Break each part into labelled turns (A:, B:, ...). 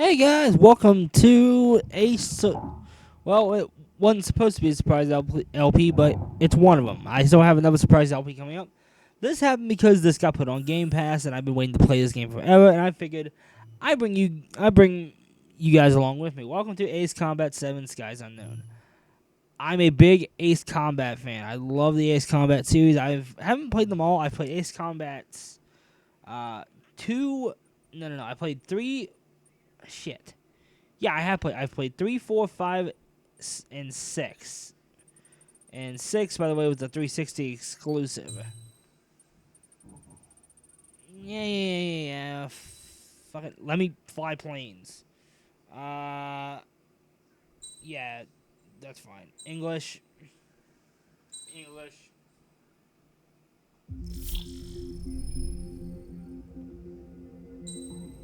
A: Hey guys, welcome to well, it wasn't supposed to be a surprise LP, but it's one of them. I still have another surprise LP coming up. This happened because this got put on Game Pass, and I've been waiting to play this game forever. And I figured I bring you guys along with me. Welcome to Ace Combat 7: Skies Unknown. I'm a big Ace Combat fan. I love the Ace Combat series. Haven't played them all. I've played Ace Combat, two. No. I played three. Shit. Yeah, I have played. I've played 3, 4, 5, and 6. And 6, by the way, was the 360 exclusive. Yeah. Fuck it. Let me fly planes. Yeah, that's fine. English.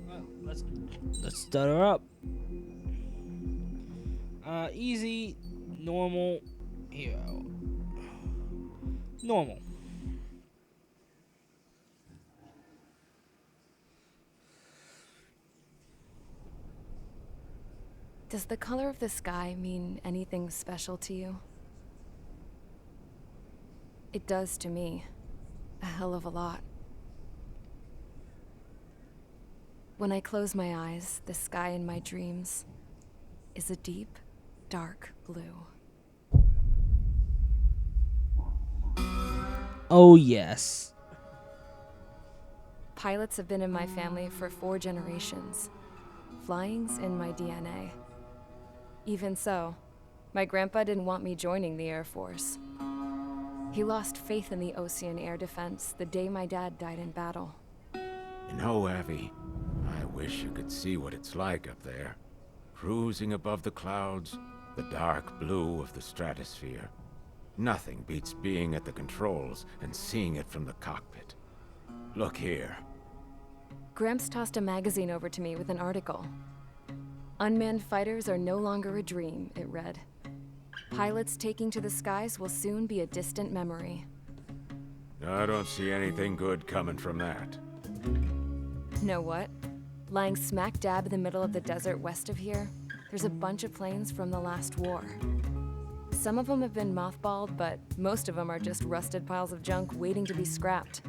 A: Well, let's start her up. Easy, normal, hero. Normal.
B: Does the color of the sky mean anything special to you? It does to me. A hell of a lot. When I close my eyes, the sky in my dreams is a deep, dark blue.
A: Oh, yes.
B: Pilots have been in my family for 4 generations. Flying's in my DNA. Even so, my grandpa didn't want me joining the Air Force. He lost faith in the Ocean Air Defense the day my dad died in battle.
C: You know, Abby, I wish you could see what it's like up there. Cruising above the clouds, the dark blue of the stratosphere. Nothing beats being at the controls and seeing it from the cockpit. Look here.
B: Gramps tossed a magazine over to me with an article. Unmanned fighters are no longer a dream, it read. Pilots taking to the skies will soon be a distant memory.
C: I don't see anything good coming from that.
B: Know what? Lying smack dab in the middle of the desert west of here, there's a bunch of planes from the last war. Some of them have been mothballed, but most of them are just rusted piles of junk waiting to be scrapped.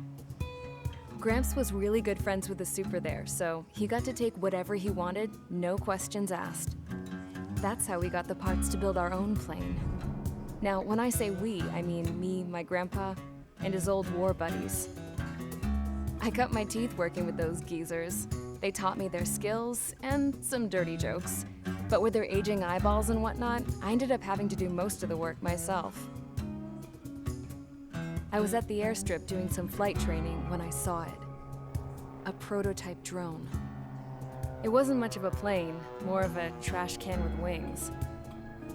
B: Gramps was really good friends with the super there, so he got to take whatever he wanted, no questions asked. That's how we got the parts to build our own plane. Now, when I say we, I mean me, my grandpa, and his old war buddies. I cut my teeth working with those geezers. They taught me their skills and some dirty jokes. But with their aging eyeballs and whatnot, I ended up having to do most of the work myself. I was at the airstrip doing some flight training when I saw it. A prototype drone. It wasn't much of a plane, more of a trash can with wings.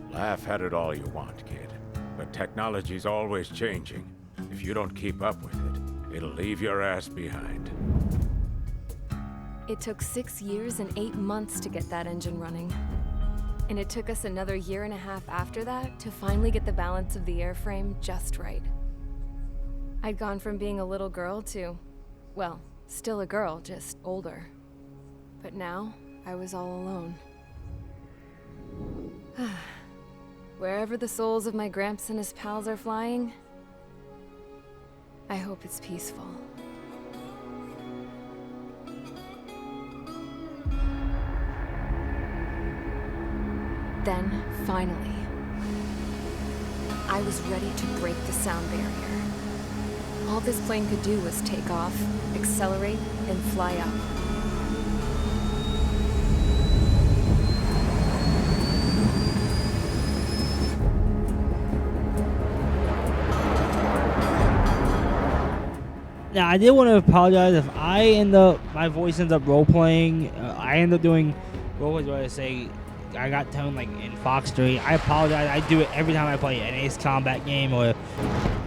C: Laugh at it all you want, kid. But technology's always changing. If you don't keep up with it, it'll leave your ass behind.
B: It took 6 years and 8 months to get that engine running. And it took us another 1.5 years after that to finally get the balance of the airframe just right. I'd gone from being a little girl to, well, still a girl, just older. But now, I was all alone. Wherever the souls of my Gramps and his pals are flying, I hope it's peaceful. Then, finally, I was ready to break the sound barrier. All this plane could do was take off, accelerate, and fly up.
A: Now, I did want to apologize if my voice ends up role playing. I end up doing roleplays where I say I got tone like in Fox 3. I apologize. I do it every time I play an Ace Combat game, or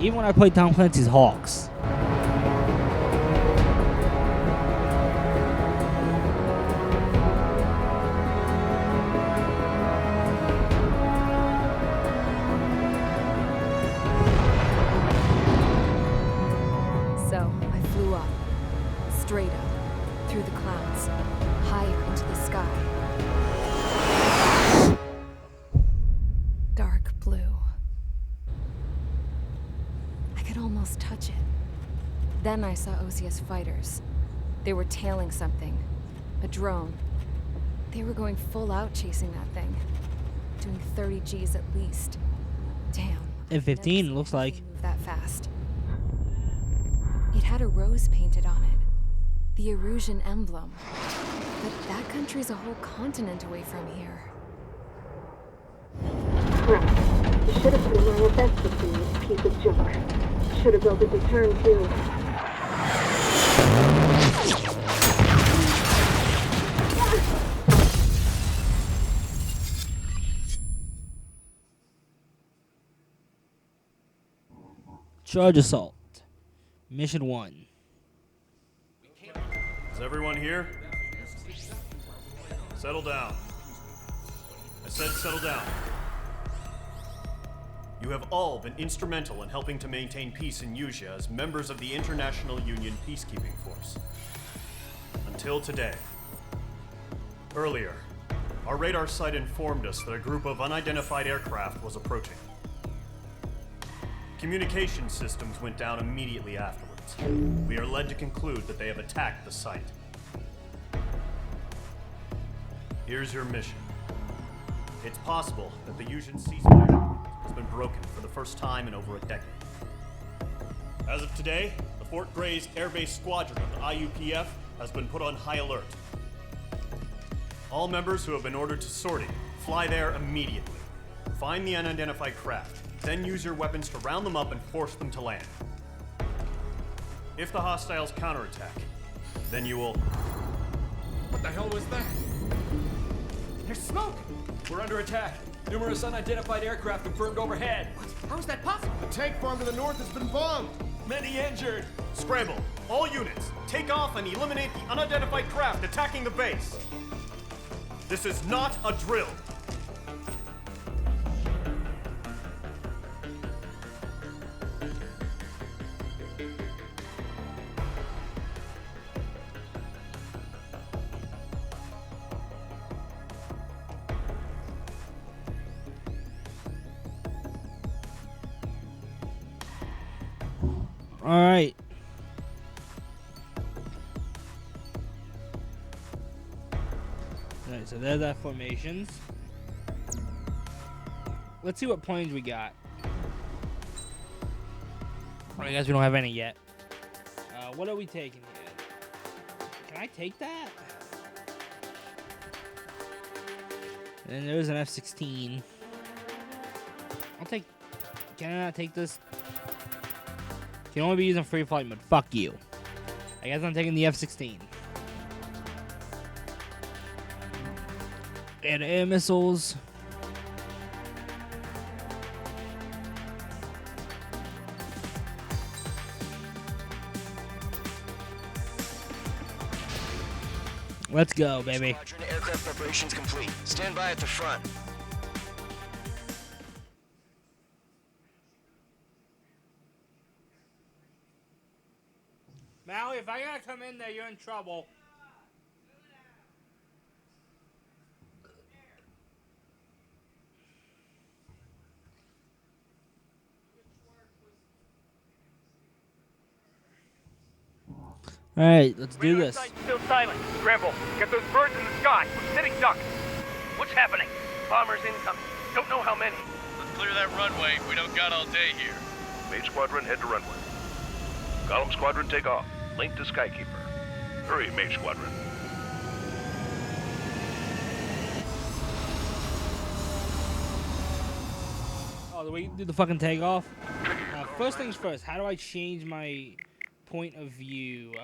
A: even when I play Tom Clancy's Hawks.
B: So, I straight up, through the clouds, higher into the sky. could almost touch it. Then I saw Osius fighters. They were tailing something. A drone. They were going full out chasing that thing. Doing 30 Gs at least. Damn.
A: F-15 looks like.
B: Move that fast. It had a rose painted on it. The Erusian emblem. But that country's a whole continent away from here.
D: Crap. You should have put an IFS system in this piece of junk. Should have built it to turn too.
A: Charge assault. Mission 1.
E: Is everyone here? Settle down. I said settle down. You have all been instrumental in helping to maintain peace in Usea as members of the International Union Peacekeeping Force. Until today. Earlier, our radar site informed us that a group of unidentified aircraft was approaching. Communication systems went down immediately afterwards. We are led to conclude that they have attacked the site. Here's your mission. It's possible that the Usian ceasefire has been broken for the first time in over a decade. As of today, the Fort Gray's Air Base Squadron of the IUPF has been put on high alert. All members who have been ordered to sortie, fly there immediately. Find the unidentified craft. Then use your weapons to round them up and force them to land. If the hostiles counterattack, then you will...
F: What the hell was that? There's smoke! We're under attack. Numerous unidentified aircraft confirmed overhead. What? How is that possible?
G: The tank farm to the north has been bombed!
F: Many injured.
E: Scramble! All units, take off and eliminate the unidentified craft attacking the base. This is not a drill.
A: Alright. Alright, so there's our formations. Let's see what planes we got. I guess we don't have any yet. What are we taking here? Can I take that? And there's an F-16. I'll take... Can I not take this? Can only be used in free flight mode. Fuck you. I guess I'm taking the F-16. And air missiles. Let's go, baby.
H: Squadron aircraft preparations complete. Stand by at the front.
A: Maui, if I gotta come in there, you're in trouble. Alright, let's do this.
I: Still silent. Scramble. Get those birds in the sky. We're sitting ducks. What's happening? Bombers incoming. Don't know how many.
J: Let's clear that runway. We don't got all day here.
K: Mage Squadron, head to runway. Column Squadron, take off. Link to Skykeeper. Hurry, Mage Squadron.
A: Oh, do we do the fucking takeoff? First things first, how do I change my point of view?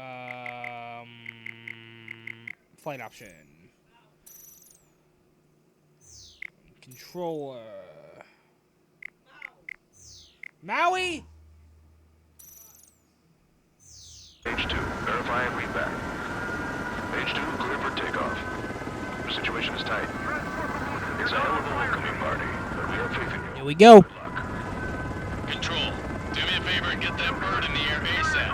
A: Flight option. Controller. Maui!
K: H2, verify and read back. H2, clear for takeoff. The situation is tight. It's a hell of a welcoming party, but we have faith in you.
A: Here we go.
K: Good luck.
J: Control, do me a favor and get that bird in the air ASAP.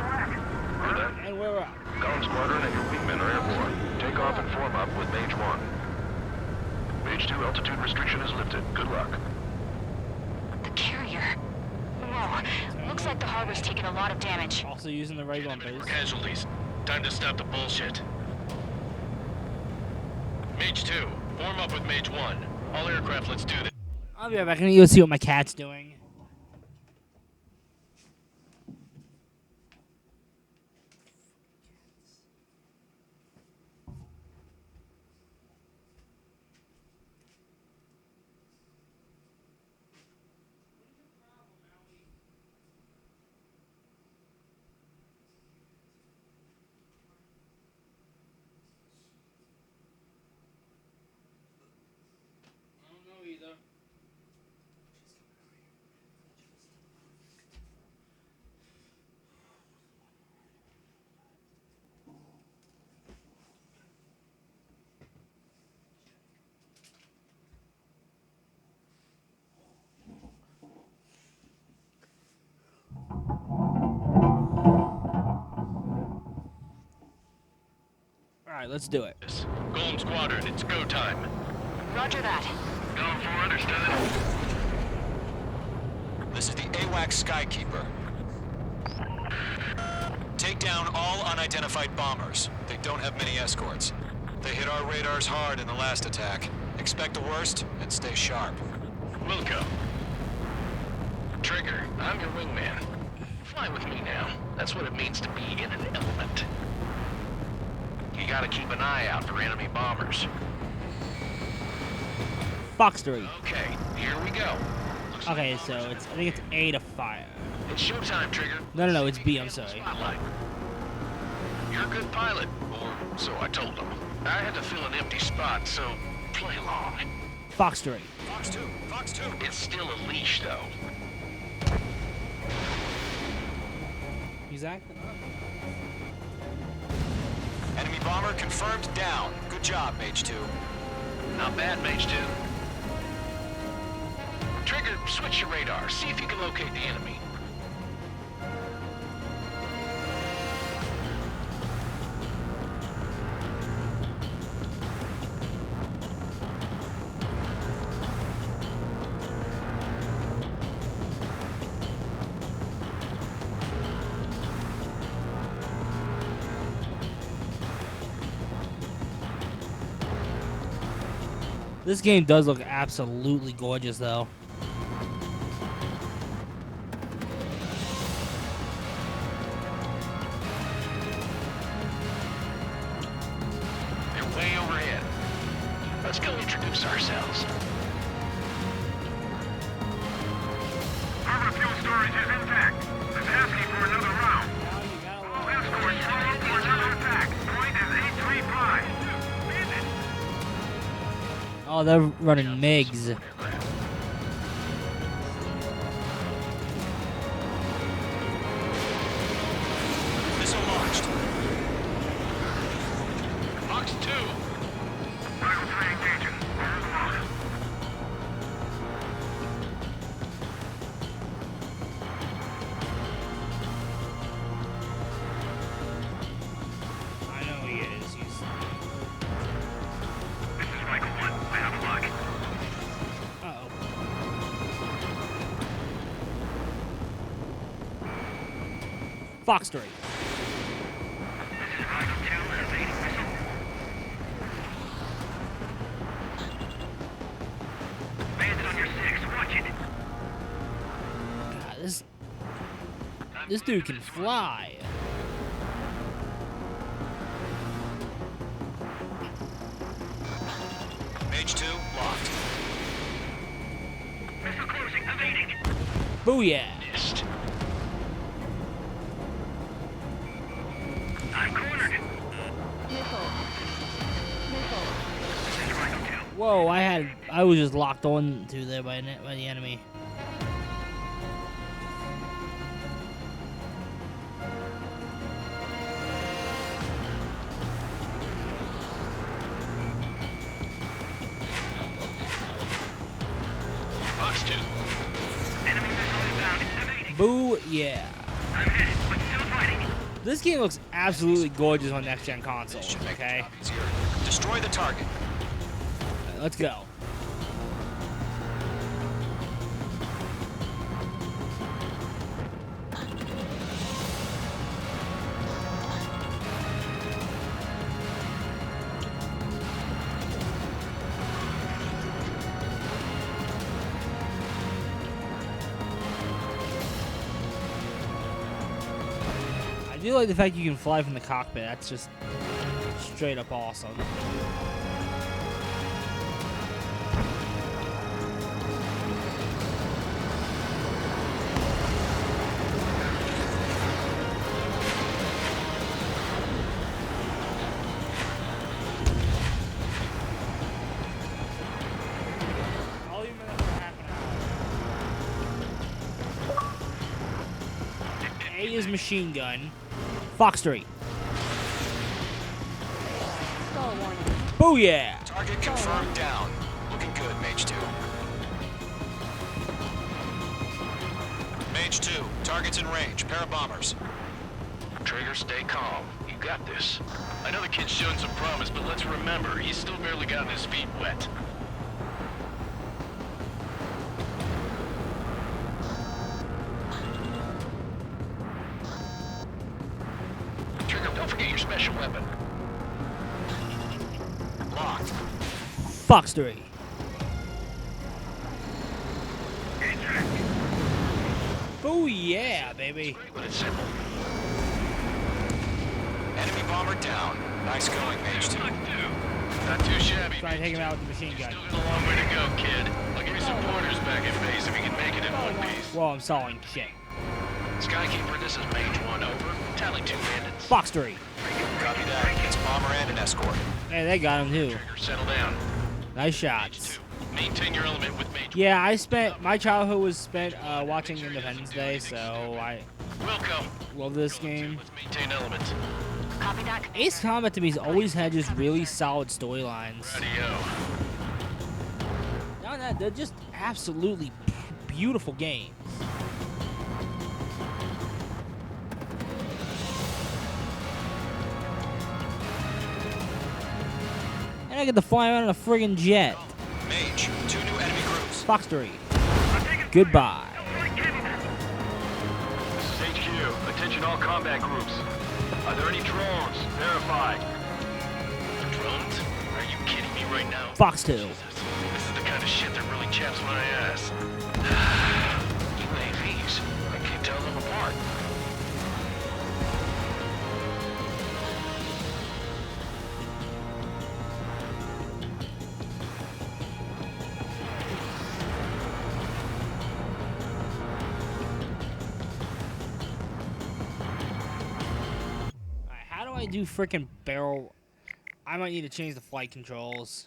K: Hear that?
A: And we're up.
K: Column Squadron and your wingmen are airborne. Take off and form up with Mage 1. Mage 2, altitude restriction is lifted. Good luck.
D: The carrier. No. Looks
L: Looks like the harbor's taken a lot of damage.
A: Also using the right one, base.
J: Casualties. Time to stop the bullshit. Mage 2, form up with Mage 1. All aircraft, let's do this.
A: I'll be right back. I'm gonna go see what my cat's doing. Alright, let's do it.
J: Golem Squadron, it's go time.
L: Roger that.
J: Going for understood.
M: This is the AWACS Skykeeper. Take down all unidentified bombers. They don't have many escorts. They hit our radars hard in the last attack. Expect the worst and stay sharp.
J: Wilco. Trigger, I'm your wingman. Fly with me now. That's what it means to be in an element. You gotta keep an eye out for enemy bombers.
A: Fox 3.
J: Okay, here we go.
A: Okay, so it's I think it's A to fire.
J: It's showtime, Trigger.
A: No, it's B, I'm sorry.
J: Spotlight. You're a good pilot, or so I told him. I had to fill an empty spot, so play along.
A: Fox 3.
M: Fox 2, Fox 2.
J: It's still a leash, though.
A: Exactly.
M: Enemy bomber confirmed down. Good job, Mage 2.
J: Not bad, Mage 2. Trigger, switch your radar. See if you can locate the enemy.
A: This game does look absolutely gorgeous, though.
J: They're way overhead. Let's go introduce ourselves.
I: Harbor fuel storage is intact. It's asking for another round. All escorts roll for another attack. Point is 835.
A: Oh, they're running MiGs.
M: Missile launched.
J: Fox 2.
I: Rifle 3 engaging. Hold on.
A: I know he is. He's...
I: This is Michael 1. I have a lock.
A: Uh-oh. Fox 3.
I: This is Michael 2. Evading missile. Bandit on your 6. Watch it.
A: God, this dude can fly.
M: Mage 2 locked.
I: Missile closing. Evading.
A: Booyah.
J: Missed.
I: I'm cornered. This is Michael 2.
A: Whoa, I was just locked on to there by the enemy.
J: Fox 2.
I: Enemy missile inbound. Evading.
A: Booyah.
I: I'm hit, but still fighting.
A: This game looks absolutely gorgeous on next-gen consoles,
M: Should make the
A: okay?
M: job easier. Destroy the target.
A: Let's go. do like the fact you can fly from the cockpit. That's just straight up awesome. A is machine gun. Fox 3. Booyah!
M: Target confirmed down. Looking good, Mage 2. Mage 2, target's in range. Pair of bombers.
K: Trigger, stay calm. You got this. I know the kid's shown some promise, but let's remember, he's still barely gotten his feet wet. Trigger, don't forget your special weapon.
M: Locked.
A: Fox 3. Booyah, baby.
K: But it's simple.
M: Enemy bomber down. Nice going, Mage 2.
K: Not too shabby.
A: Try to take him out with the machine gun.
K: Still got a long way to go, kid. I'll give you some pointers back in base if you can make it in one piece.
A: Well, I'm stalling shit.
K: Skykeeper, this is Mage 1, over. Tally 2 bandits.
A: Fox 3.
M: Copy that. It's bomber and an escort.
A: Hey, they got him too.
K: Trigger, settle down.
A: Nice shots.
K: Maintain your element with Mage 1.
A: Yeah, I spent my childhood was spent watching Independence Day, so I
K: Welcome.
A: love this game.
K: Let's maintain element.
L: Copy that.
A: Ace Combat to me has always had just really solid storylines.
K: Radio.
A: No, they're just absolutely beautiful games. And I get to fly around in a friggin' jet.
M: Mage, 2 new enemy groups.
A: Fox 3. Goodbye.
K: This is HQ. Attention all combat groups. Are there any drones? Verify. Drones? Are you kidding me right now?
A: Fox 2.
K: This is the kind of shit that really chaps my ass. UAVs. I can't tell them apart.
A: Alright, how do I do frickin' barrel? I might need to change the flight controls.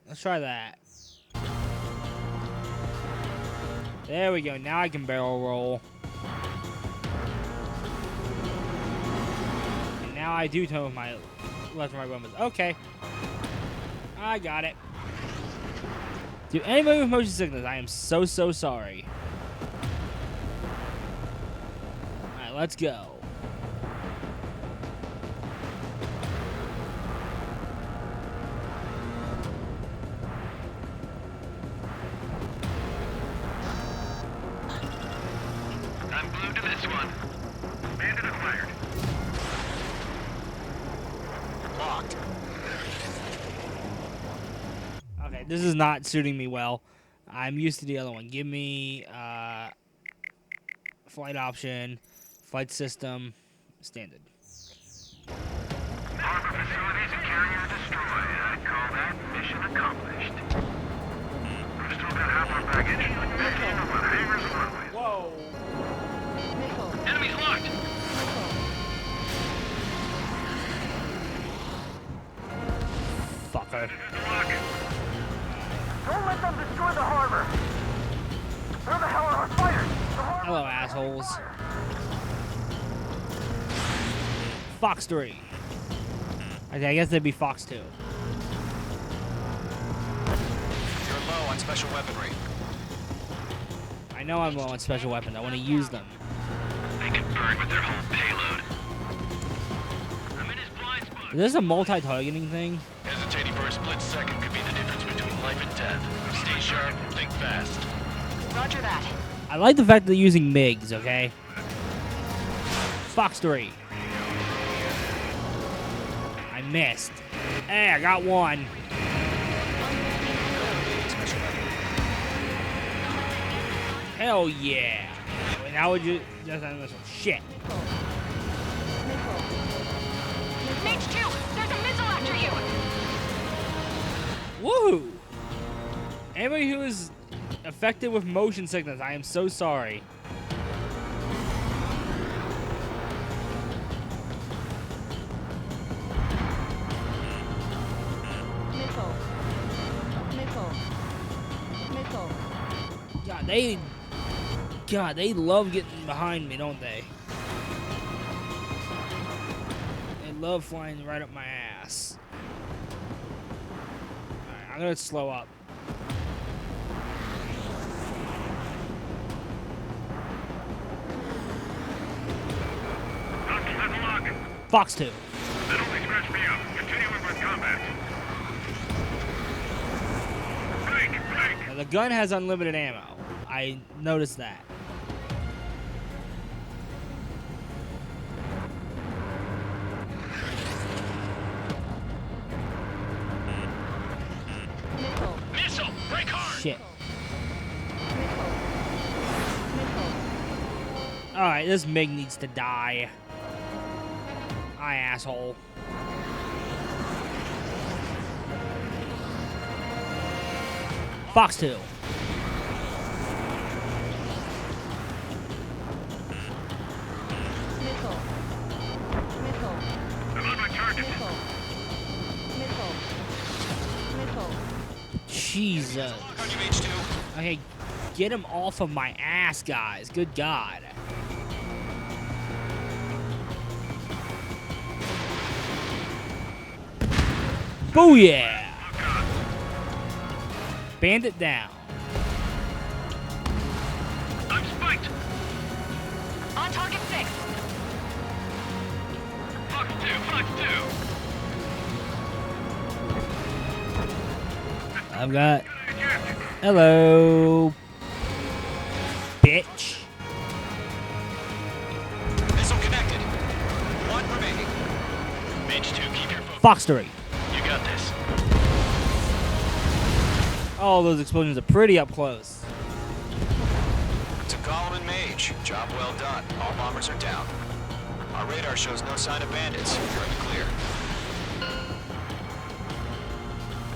A: Let's try that. There we go. Now I can barrel roll. And now I do turn with my left and right buttons. Okay. I got it. To anybody with motion sickness, I am so sorry. Alright, let's go.
I: I'm glued to this one. Bandit acquired.
M: Locked.
A: Okay, this is not suiting me well. I'm used to the other one. Give me flight option, flight system, standard.
I: Harbor facilities and carrier destroyed. I'd call that mission accomplished. We've still got half our baggage. Back into what hangars and runways.
A: Whoa.
I: Enemies locked.
A: Fucker.
I: Lock it.
N: Don't let them destroy the harbor! Where the hell are our fighters? The harbor...
A: Hello, assholes. Fox 3. Okay, I guess they'd be Fox 2.
M: You're low on special weaponry.
A: I know I'm low on special weapons. I want to use them.
I: They can burn with their whole payload. I'm in his blind spot.
A: Is this a multi-targeting thing?
K: Hesitating for a split second could be the difference between life and death. Stay sharp, think fast.
L: Roger that.
A: I like the fact that they're using MiGs, okay? Fox 3. missed. Hey, I got one. Hell yeah. Wait, now would you just on missile? Shit.
L: Mage 2, there's a missile after you!
A: Woohoo! Anybody who is affected with motion sickness, I am so sorry. God, they love getting behind me, don't they? They love flying right up my ass. Alright, I'm gonna slow up. Fox 2.
I: That only scratched me up. Continuing with combat. Break!
A: Now, the gun has unlimited ammo. I noticed that.
J: Missile! Break hard!
A: Shit. Alright, this MiG needs to die. Hi, asshole. Fox 2. Jesus. Okay, get him off of my ass, guys. Good God. Booyah! Bandit down.
I: I'm spiked!
L: On target 6.
I: Fox 2, Fox 2!
A: I've got... Hello... Bitch.
M: Missile connected. One remaining.
J: Mage 2, keep your focus.
A: Fox 3.
J: You got this.
A: Oh, those explosions are pretty up close.
M: To Gollum and Mage, job well done. All bombers are down. Our radar shows no sign of bandits. You're in the clear.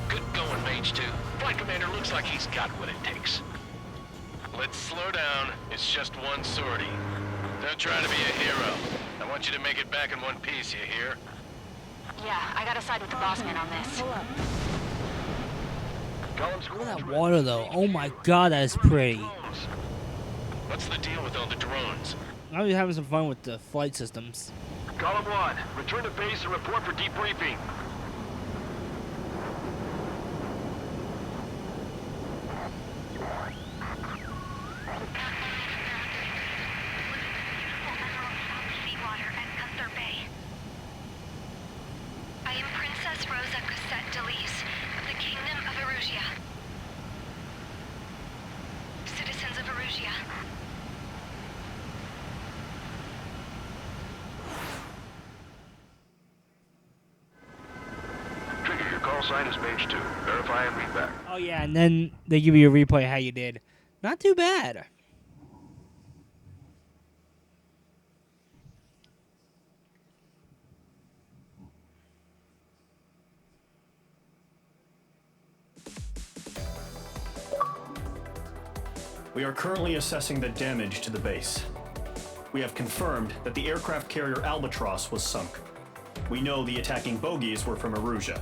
J: Good going, Mage 2. Flight Commander looks like he's got what it takes. Let's slow down. It's just one sortie. Don't try to be a hero. I want you to make it back in one piece, you hear?
L: Yeah, I gotta side with the boss man on this.
A: Look at that water, though. Oh my God, that is pretty.
J: What's the deal with all the drones?
A: I'm just having some fun with the flight systems.
K: Column 1, return to base and report for debriefing.
L: I am Princess Rosa Cassette Delise of the Kingdom of Erusia. Citizens of Erusia.
K: Trigger, your call sign is Mage 2. Verify and read back.
A: Oh yeah, and then they give you a replay of how you did. Not too bad.
E: We are currently assessing the damage to the base. We have confirmed that the aircraft carrier Albatross was sunk. We know the attacking bogies were from Erusia.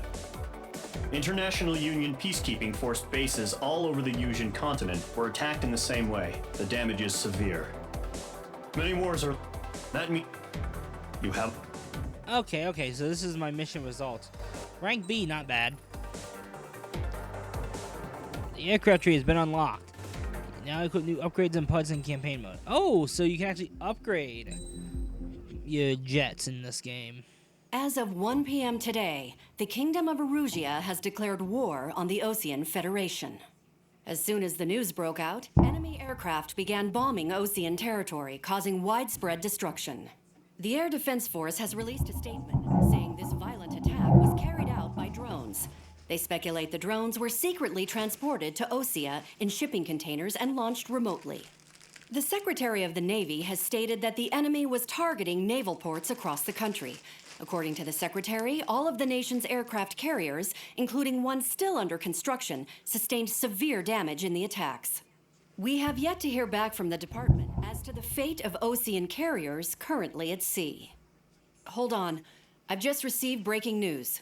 E: International Union peacekeeping force bases all over the Yusian continent were attacked in the same way. The damage is severe. Many wars are... That means... You have...
A: Okay, so this is my mission results. Rank B, not bad. The aircraft tree has been unlocked. Now I put new upgrades and PUDs in campaign mode. Oh, so you can actually upgrade your jets in this game.
O: As of 1 p.m. today, the Kingdom of Erusia has declared war on the Osean Federation. As soon as the news broke out, enemy aircraft began bombing Osean territory, causing widespread destruction. The Air Defense Force has released a statement saying this violent attack was drones. They speculate the drones were secretly transported to Osea in shipping containers and launched remotely. The Secretary of the Navy has stated that the enemy was targeting naval ports across the country. According to the Secretary, all of the nation's aircraft carriers, including one still under construction, sustained severe damage in the attacks. We have yet to hear back from the department as to the fate of Osean carriers currently at sea. Hold on. I've just received breaking news.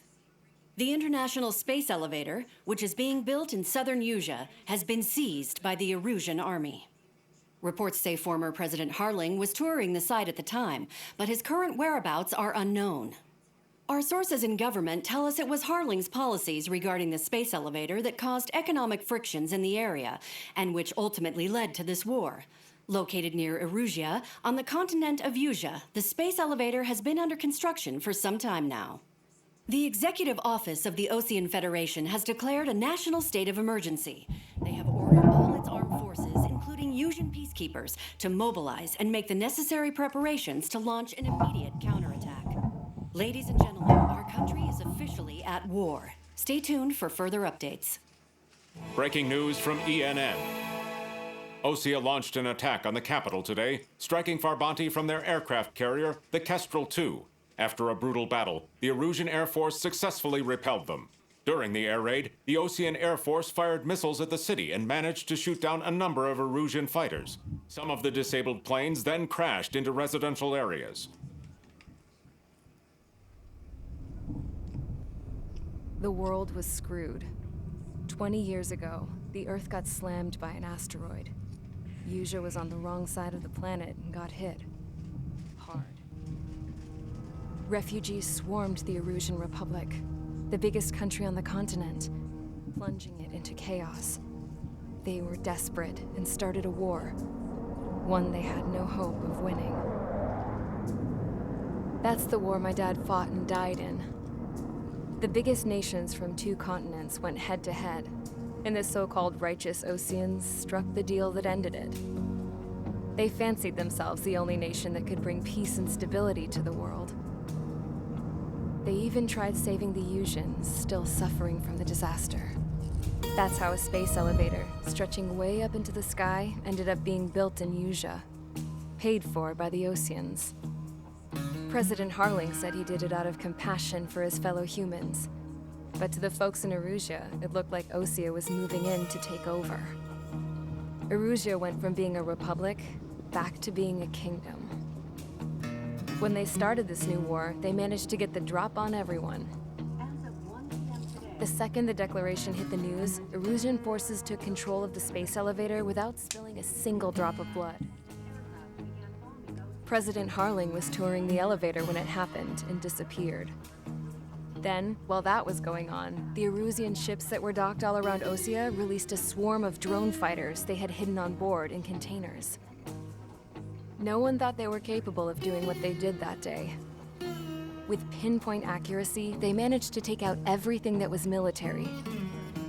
O: The International Space Elevator, which is being built in southern Usea, has been seized by the Erusian army. Reports say former President Harling was touring the site at the time, but his current whereabouts are unknown. Our sources in government tell us it was Harling's policies regarding the space elevator that caused economic frictions in the area, and which ultimately led to this war. Located near Erusea, on the continent of Usea, the space elevator has been under construction for some time now. The Executive Office of the Osean Federation has declared a national state of emergency. They have ordered all its armed forces, including Usian peacekeepers, to mobilize and make the necessary preparations to launch an immediate counterattack. Ladies and gentlemen, our country is officially at war. Stay tuned for further updates.
C: Breaking news from ENN. Osea launched an attack on the capital today, striking Farbanti from their aircraft carrier, the Kestrel II. After a brutal battle, the Erusian Air Force successfully repelled them. During the air raid, the Osean Air Force fired missiles at the city and managed to shoot down a number of Erusian fighters. Some of the disabled planes then crashed into residential areas.
B: The world was screwed. 20 years ago, the Earth got slammed by an asteroid. Usea was on the wrong side of the planet and got hit. Hard. Refugees swarmed the Erusian Republic, the biggest country on the continent, plunging it into chaos. They were desperate and started a war, one they had no hope of winning. That's the war my dad fought and died in. The biggest nations from 2 continents went head-to-head, and the so-called righteous Oseans struck the deal that ended it. They fancied themselves the only nation that could bring peace and stability to the world. They even tried saving the Usians, still suffering from the disaster. That's how a space elevator, stretching way up into the sky, ended up being built in Usea, paid for by the Oseans. President Harling said he did it out of compassion for his fellow humans. But to the folks in Erusea, it looked like Osea was moving in to take over. Erusea went from being a republic back to being a kingdom. When they started this new war, they managed to get the drop on everyone. The second the declaration hit the news, Erusian forces took control of the space elevator without spilling a single drop of blood. President Harling was touring the elevator when it happened and disappeared. Then, while that was going on, the Erusian ships that were docked all around Osea released a swarm of drone fighters they had hidden on board in containers. No one thought they were capable of doing what they did that day. With pinpoint accuracy, they managed to take out everything that was military,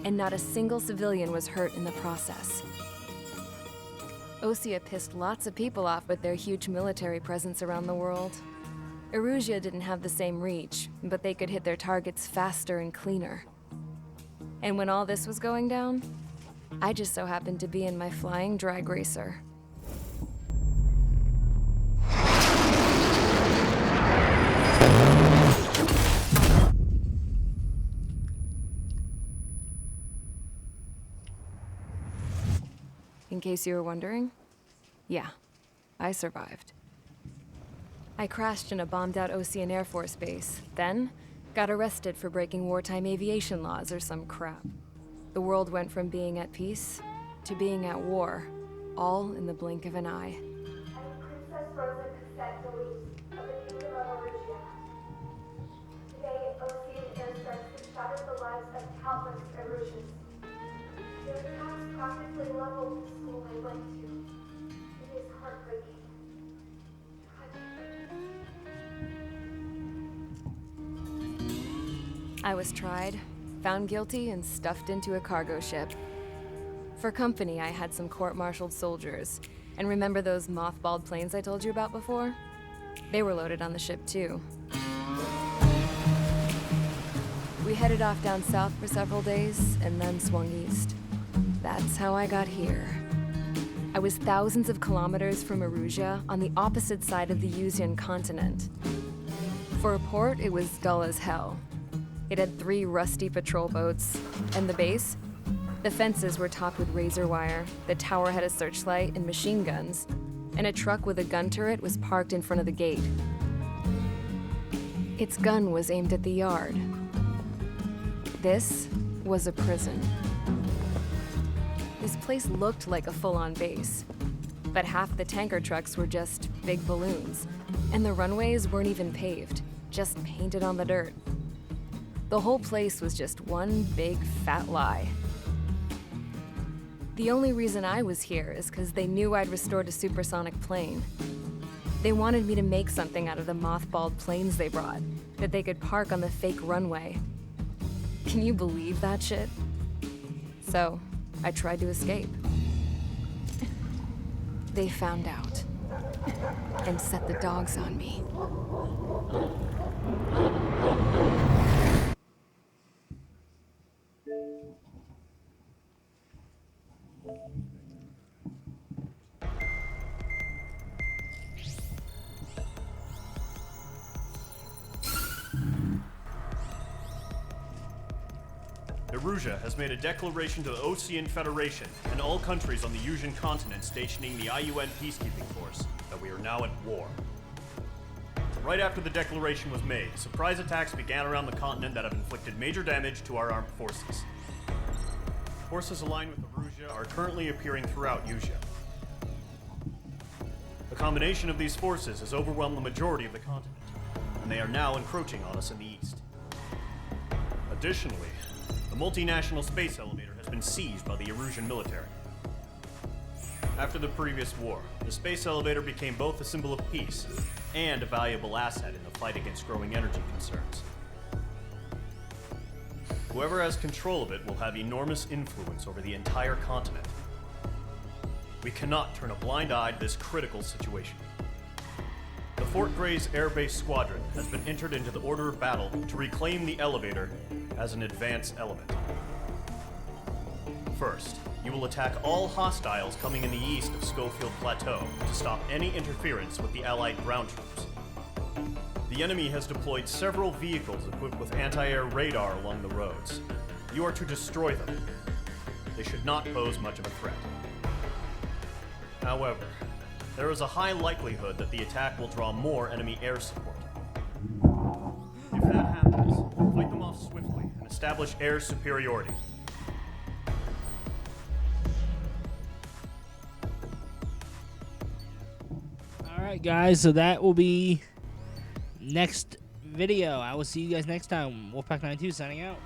B: and not a single civilian was hurt in the process. Osea pissed lots of people off with their huge military presence around the world. Erusea didn't have the same reach, but they could hit their targets faster and cleaner. And when all this was going down, I just so happened to be in my flying drag racer. In case you were wondering, yeah, I survived. I crashed in a bombed-out Osean Air Force base, then got arrested for breaking wartime aviation laws or some crap. The world went from being at peace to being at war, all in the blink of an eye.
D: Princess Rosa Cassette Delise of the Kingdom of Erusea. Today, Osean airstrikes have shattered the lives of countless Erusians. Their attacks practically leveled the school I went to. It is heartbreaking.
B: I was tried, found guilty, and stuffed into a cargo ship. For company, I had some court-martialed soldiers. And remember those mothballed planes I told you about before? They were loaded on the ship, too. We headed off down south for several days and then swung east. That's how I got here. I was thousands of kilometers from Erusia on the opposite side of the Yuzian continent. For a port, it was dull as hell. It had 3 rusty patrol boats, and the base? The fences were topped with razor wire, the tower had a searchlight and machine guns, and a truck with a gun turret was parked in front of the gate. Its gun was aimed at the yard. This was a prison. This place looked like a full-on base, but half the tanker trucks were just big balloons, and the runways weren't even paved, just painted on the dirt. The whole place was just one big fat lie. The only reason I was here is because they knew I'd restored a supersonic plane. They wanted me to make something out of the mothballed planes they brought, that they could park on the fake runway. Can you believe that shit? So, I tried to escape. They found out and set the dogs on me.
E: Erusia has made a declaration to the Osean Federation and all countries on the Yusian continent stationing the IUN peacekeeping force that we are now at war. Right after the declaration was made, surprise attacks began around the continent that have inflicted major damage to our armed forces. Forces aligned with Erusia are currently appearing throughout Yusia. The combination of these forces has overwhelmed the majority of the continent, and they are now encroaching on us in the east. Additionally, the multinational space elevator has been seized by the Erusian military. After the previous war, the space elevator became both a symbol of peace and a valuable asset in the fight against growing energy concerns. Whoever has control of it will have enormous influence over the entire continent. We cannot turn a blind eye to this critical situation. The Fort Gray's Air Base Squadron has been entered into the order of battle to reclaim the elevator as an advance element. First, you will attack all hostiles coming in the east of Schofield Plateau to stop any interference with the Allied ground troops. The enemy has deployed several vehicles equipped with anti-air radar along the roads. You are to destroy them. They should not pose much of a threat. However, there is a high likelihood that the attack will draw more enemy air support. If that happens, fight them off swiftly and establish air superiority.
A: Alright guys, so that will be next video. I will see you guys next time. Wolfpack92 signing out.